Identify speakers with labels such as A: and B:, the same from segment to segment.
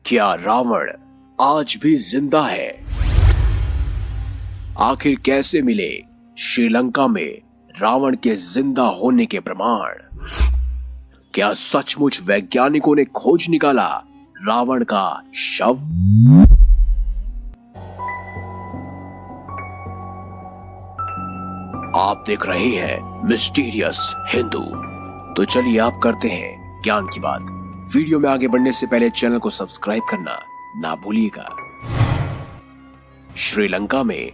A: क्या रावण आज भी जिंदा है? आखिर कैसे मिले श्रीलंका में रावण के जिंदा होने के प्रमाण? क्या सचमुच वैज्ञानिकों ने खोज निकाला रावण का शव? आप देख रहे हैं मिस्टीरियस हिंदू। तो चलिए आप करते हैं ज्ञान की बात। वीडियो में आगे बढ़ने से पहले चैनल को सब्सक्राइब करना ना भूलिएगा। श्रीलंका में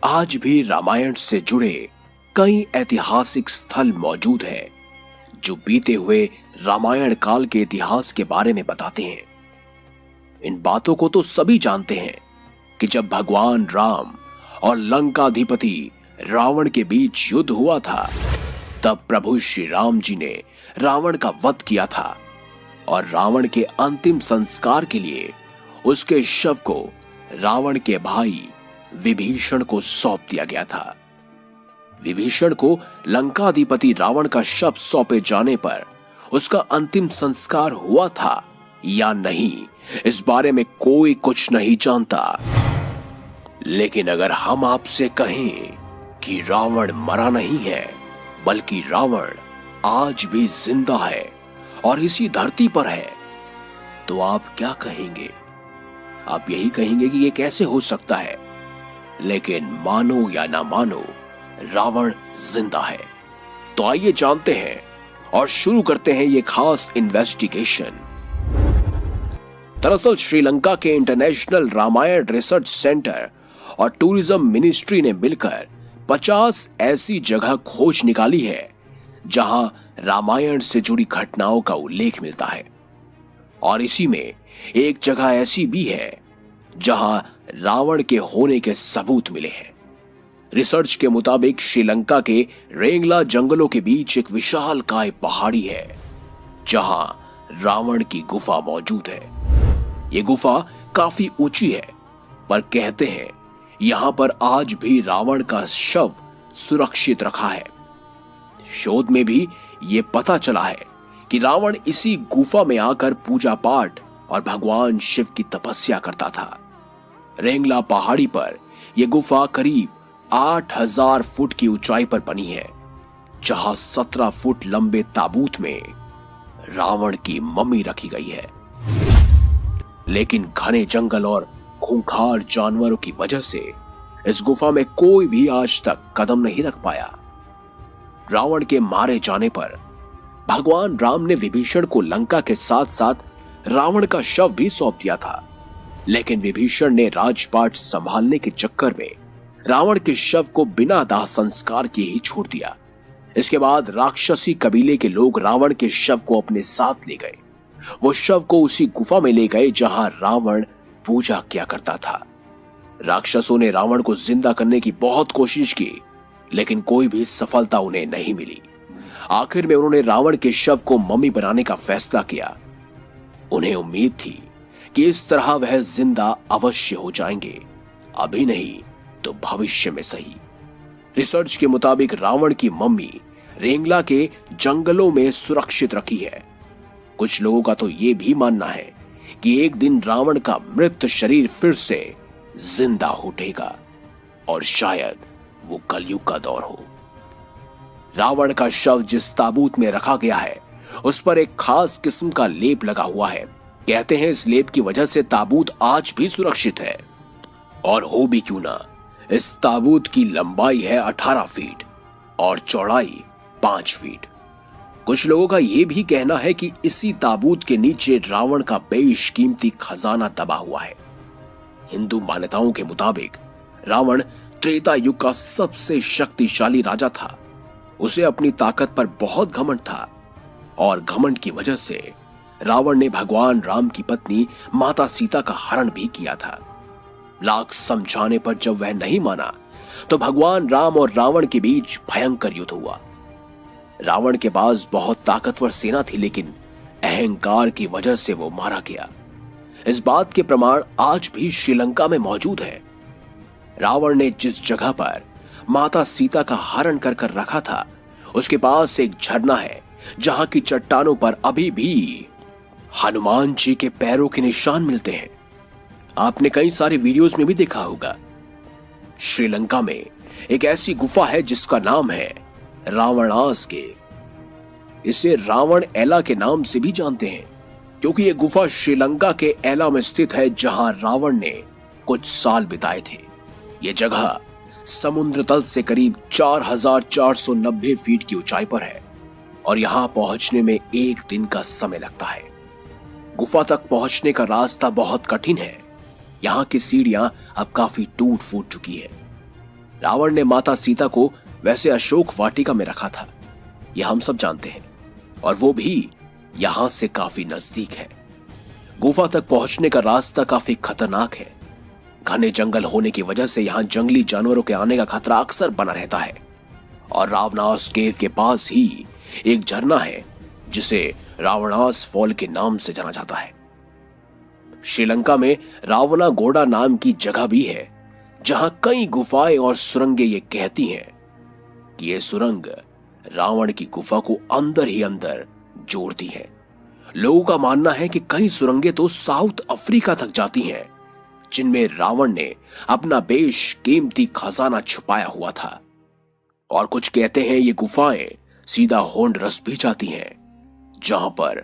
A: आज भी रामायण से जुड़े कई ऐतिहासिक स्थल मौजूद हैं जो बीते हुए रामायण काल के इतिहास के बारे में बताते हैं। इन बातों को तो सभी जानते हैं कि जब भगवान राम और लंकाधिपति रावण के बीच युद्ध हुआ था, तब प्रभु श्री राम जी ने रावण का वध किया था और रावण के अंतिम संस्कार के लिए उसके शव को रावण के भाई विभीषण को सौंप दिया गया था। विभीषण को लंकाधिपति रावण का शव सौंपे जाने पर उसका अंतिम संस्कार हुआ था या नहीं, इस बारे में कोई कुछ नहीं जानता। लेकिन अगर हम आपसे कहें कि रावण मरा नहीं है, बल्कि रावण आज भी जिंदा है और इसी धरती पर है, तो आप क्या कहेंगे? आप यही कहेंगे कि ये कैसे हो सकता है। लेकिन मानो या ना मानो, रावण जिंदा है। तो आइए जानते हैं और शुरू करते हैं ये खास इन्वेस्टिगेशन। दरअसल श्रीलंका के इंटरनेशनल रामायण रिसर्च सेंटर और टूरिज्म मिनिस्ट्री ने मिलकर 50 ऐसी जगह खोज निकाली है जहां रामायण से जुड़ी घटनाओं का उल्लेख मिलता है। और इसी में एक जगह ऐसी भी है जहां रावण के होने के सबूत मिले हैं। रिसर्च के मुताबिक श्रीलंका के रेंगला जंगलों के बीच एक विशालकाय पहाड़ी है जहां रावण की गुफा मौजूद है। यह गुफा काफी ऊंची है, पर कहते हैं यहां पर आज भी रावण का शव सुरक्षित रखा है। शोध में भी ये पता चला है कि रावण इसी गुफा में आकर पूजा पाठ और भगवान शिव की तपस्या करता था। रेंगला पहाड़ी पर यह गुफा करीब 8000 फुट की ऊंचाई पर बनी है, जहां 17 फुट लंबे ताबूत में रावण की मम्मी रखी गई है। लेकिन घने जंगल और खूंखार जानवरों की वजह से इस गुफा में कोई भी आज तक कदम नहीं रख पाया। रावण के मारे जाने पर भगवान राम ने विभीषण को लंका के साथ साथ रावण का शव भी सौंप दिया था। लेकिन विभीषण ने राजपाट संभालने के चक्कर में रावण के शव को बिना दाह संस्कार किए ही छोड़ दिया। इसके बाद राक्षसी कबीले के लोग रावण के शव को अपने साथ ले गए। वो शव को उसी गुफा में ले गए जहां रावण पूजा किया करता था। राक्षसों ने रावण को जिंदा करने की बहुत कोशिश की, लेकिन कोई भी सफलता उन्हें नहीं मिली। आखिर में उन्होंने रावण के शव को मम्मी बनाने का फैसला किया। उन्हें उम्मीद थी कि इस तरह वह जिंदा अवश्य हो जाएंगे, अभी नहीं तो भविष्य में सही। रिसर्च के मुताबिक रावण की मम्मी रेंगला के जंगलों में सुरक्षित रखी है। कुछ लोगों का तो यह भी मानना है कि एक दिन रावण का मृत शरीर फिर से जिंदा उठेगा और शायद वो कलयुग का दौर हो। रावण का शव जिस ताबूत में रखा गया है, उस पर एक खास किस्म का लेप लगा हुआ है। कहते हैं इस लेप की वजह से ताबूत आज भी सुरक्षित है। और हो भी क्यों ना, इस ताबूत की लंबाई है 18 फीट और चौड़ाई 5 फीट। कुछ लोगों का यह भी कहना है कि इसी ताबूत के नीचे रावण का बेशकीमती खजाना दबा हुआ है। हिंदू मान्यताओं के मुताबिक रावण त्रेता युग का सबसे शक्तिशाली राजा था। उसे अपनी ताकत पर बहुत घमंड था और घमंड की वजह से रावण ने भगवान राम की पत्नी माता सीता का हरण भी किया था। लाख समझाने पर जब वह नहीं माना, तो भगवान राम और रावण के बीच भयंकर युद्ध हुआ। रावण के पास बहुत ताकतवर सेना थी, लेकिन अहंकार की वजह से वो मारा गया। इस बात के प्रमाण आज भी श्रीलंका में मौजूद है। रावण ने जिस जगह पर माता सीता का हरण कर रखा था, उसके पास एक झरना है जहां की चट्टानों पर अभी भी हनुमान जी के पैरों के निशान मिलते हैं। आपने कई सारे वीडियोस में भी देखा होगा। श्रीलंका में एक ऐसी गुफा है जिसका नाम है रावणास केव। इसे रावण एला के नाम से भी जानते हैं क्योंकि यह गुफा श्रीलंका के एला में स्थित है, जहां रावण ने कुछ साल बिताए थे। यह जगह समुद्र तल से करीब 4490 फीट की ऊंचाई पर है और यहां पहुंचने में एक दिन का समय लगता है। गुफा तक पहुंचने का रास्ता बहुत कठिन है। यहां की सीढ़ियां अब काफी टूट फूट चुकी है। रावण ने माता सीता को वैसे अशोक वाटिका में रखा था, यह हम सब जानते हैं, और वो भी यहां से काफी नजदीक है। गुफा तक पहुंचने का रास्ता काफी खतरनाक है। घने जंगल होने की वजह से यहां जंगली जानवरों के आने का खतरा अक्सर बना रहता है। और रावणास केव के पास ही एक झरना है जिसे रावणास फॉल के नाम से जाना जाता है। श्रीलंका में रावनागोड़ा नाम की जगह भी है, जहां कई गुफाएं और सुरंगें ये कहती हैं कि ये सुरंग रावण की गुफा को अंदर ही अंदर जोड़ती है। लोगों का मानना है कि कई सुरंगें तो साउथ अफ्रीका तक जाती हैं, जिनमें रावण ने अपना बेशकीमती खजाना छुपाया हुआ था। और कुछ कहते हैं ये गुफाएं सीधा होंडरस भी जाती हैं, जहां पर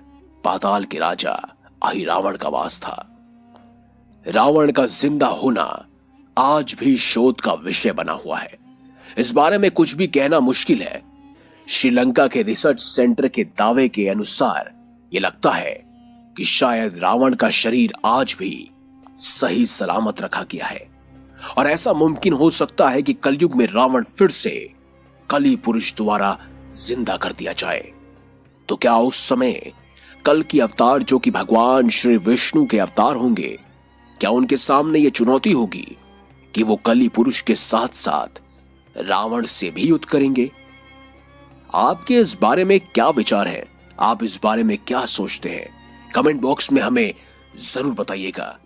A: पाताल के राजा अहिरावण का वास था। रावण का जिंदा होना आज भी शोध का विषय बना हुआ है। इस बारे में कुछ भी कहना मुश्किल है। श्रीलंका के रिसर्च सेंटर के दावे के अनुसार यह लगता है कि शायद रावण का शरीर आज भी सही सलामत रखा गया है और ऐसा मुमकिन हो सकता है कि कलयुग में रावण फिर से कली पुरुष द्वारा जिंदा कर दिया जाए। तो क्या उस समय कल की अवतार, जो कि भगवान श्री विष्णु के अवतार होंगे, क्या उनके सामने यह चुनौती होगी कि वो कली पुरुष के साथ साथ रावण से भी युद्ध करेंगे? आपके इस बारे में क्या विचार है? आप इस बारे में क्या सोचते हैं? कमेंट बॉक्स में हमें जरूर बताइएगा,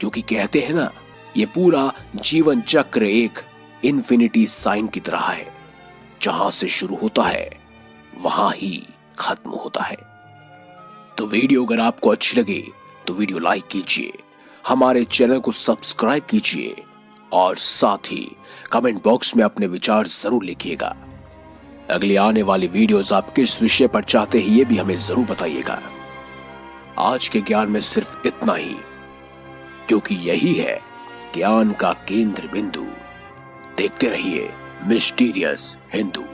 A: क्योंकि कहते हैं ना, ये पूरा जीवन चक्र एक इन्फिनिटी साइन की तरह है। जहां से शुरू होता है वहां ही खत्म होता है। तो वीडियो अगर आपको अच्छी लगे तो वीडियो लाइक कीजिए, हमारे चैनल को सब्सक्राइब कीजिए और साथ ही कमेंट बॉक्स में अपने विचार जरूर लिखिएगा। अगली आने वाली वीडियोस आप किस विषय पर चाहते हैं ये भी हमें जरूर बताइएगा। आज के ज्ञान में सिर्फ इतना ही, क्योंकि यही है ज्ञान का केंद्र बिंदु। देखते रहिए मिस्टीरियस हिंदू।